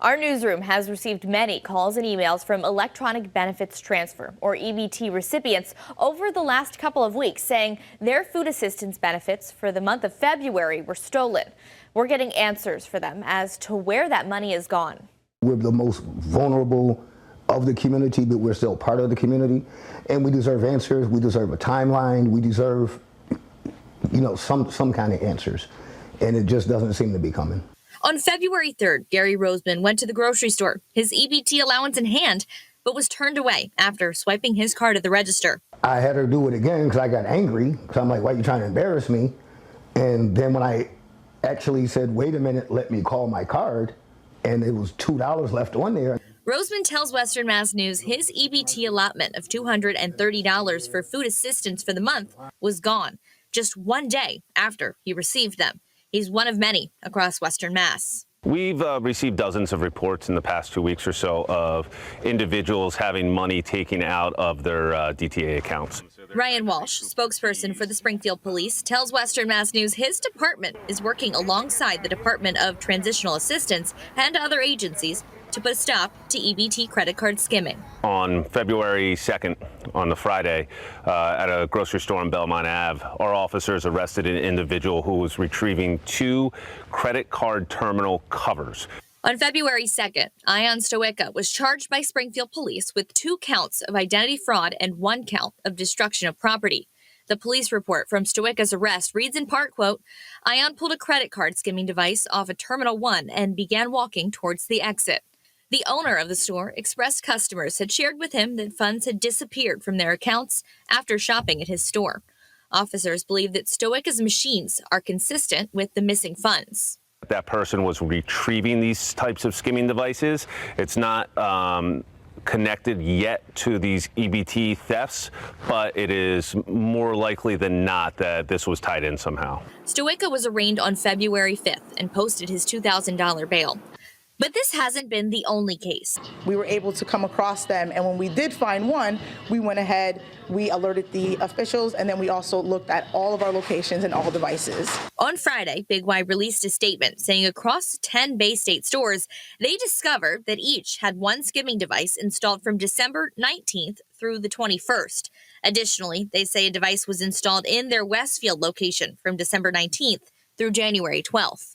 Our newsroom has received many calls and emails from electronic benefits transfer, or EBT recipients, over the last couple of weeks saying their food assistance benefits for the month of February were stolen. We're getting answers for them as to where that money is gone. We're the most vulnerable of the community, but we're still part of the community, and we deserve answers. We deserve a timeline. We deserve, some kind of answers, and it just doesn't seem to be coming. On February 3rd, Gary Roseman went to the grocery store, his EBT allowance in hand, but was turned away after swiping his card at the register. I had her do it again because I got angry. Because I'm like, why are you trying to embarrass me? And then when I actually said, wait a minute, let me call my card, and it was $2 left on there. Roseman tells Western Mass News his EBT allotment of $230 for food assistance for the month was gone just one day after he received them. He's one of many across Western Mass. We've received dozens of reports in the past 2 weeks or so of individuals having money taken out of their DTA accounts. Ryan Walsh, spokesperson for the Springfield Police, tells Western Mass News his department is working alongside the Department of Transitional Assistance and other agencies to put a stop to EBT credit card skimming. On February 2nd, on the Friday, at a grocery store on Belmont Ave, our officers arrested an individual who was retrieving 2 credit card terminal covers. On February 2nd, Ion Stoica was charged by Springfield Police with 2 counts of identity fraud and 1 count of destruction of property. The police report from Stoica's arrest reads in part, quote, Ion pulled a credit card skimming device off a Terminal 1 and began walking towards the exit. The owner of the store expressed customers had shared with him that funds had disappeared from their accounts after shopping at his store. Officers believe that Stoica's machines are consistent with the missing funds. That person was retrieving these types of skimming devices. It's not connected yet to these EBT thefts, but it is more likely than not that this was tied in somehow. Stoica was arraigned on February 5th and posted his $2,000 bail. But this hasn't been the only case. We were able to come across them, and when we did find one, we went ahead, we alerted the officials, and then we also looked at all of our locations and all devices. On Friday, Big Y released a statement saying across 10 Bay State stores, they discovered that each had 1 skimming device installed from December 19th through the 21st. Additionally, they say a device was installed in their Westfield location from December 19th through January 12th.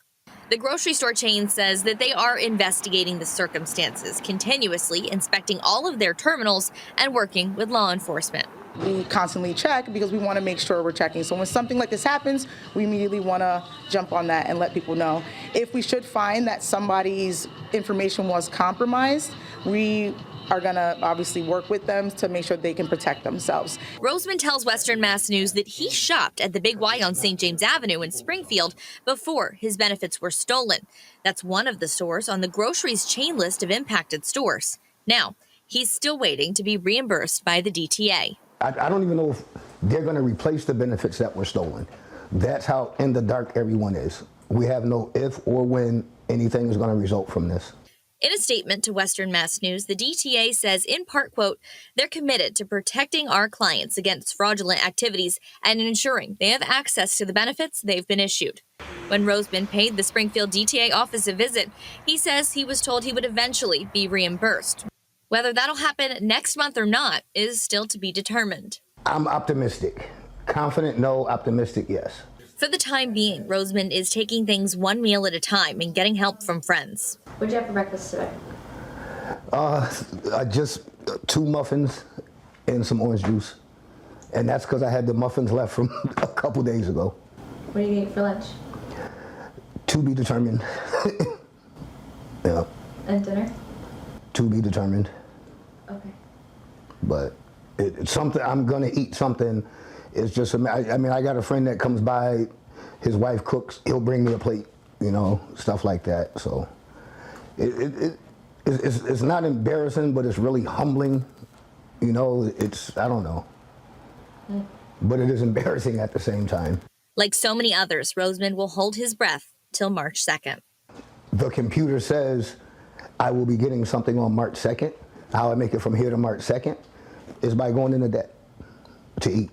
The grocery store chain says that they are investigating the circumstances, continuously inspecting all of their terminals and working with law enforcement. We constantly check because we want to make sure we're checking. So when something like this happens, we immediately want to jump on that and let people know. If we should find that somebody's information was compromised, we are going to obviously work with them to make sure they can protect themselves. Roseman tells Western Mass News that he shopped at the Big Y on St. James Avenue in Springfield before his benefits were stolen. That's one of the stores on the groceries chain list of impacted stores. Now, he's still waiting to be reimbursed by the DTA. I don't even know if they're going to replace the benefits that were stolen. That's how in the dark everyone is. We have no if or when anything is going to result from this. In a statement to Western Mass News, the DTA says, in part, quote, they're committed to protecting our clients against fraudulent activities and ensuring they have access to the benefits they've been issued. When Roseman paid the Springfield DTA office a visit, he says he was told he would eventually be reimbursed. Whether that'll happen next month or not is still to be determined. I'm optimistic. Confident, no. Optimistic, yes. For the time being, Roseman is taking things one meal at a time and getting help from friends. What'd you have for breakfast today? Just 2 muffins and some orange juice. And that's because I had the muffins left from a couple days ago. What are you going to eat for lunch? To be determined. Yeah. And dinner? To be determined. Okay. But it's something, I'm going to eat something. It's just, I mean, I got a friend that comes by, his wife cooks, he'll bring me a plate, stuff like that. So it's not embarrassing, but it's really humbling. I don't know. But it is embarrassing at the same time. Like so many others, Roseman will hold his breath till March 2nd. The computer says I will be getting something on March 2nd. How I make it from here to March 2nd is by going into debt to eat.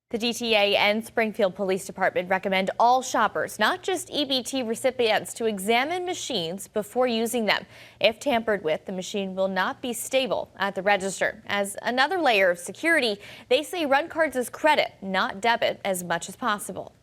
The DTA and Springfield Police Department recommend all shoppers, not just EBT recipients, to examine machines before using them. If tampered with, the machine will not be stable at the register. As another layer of security, they say run cards as credit, not debit, as much as possible.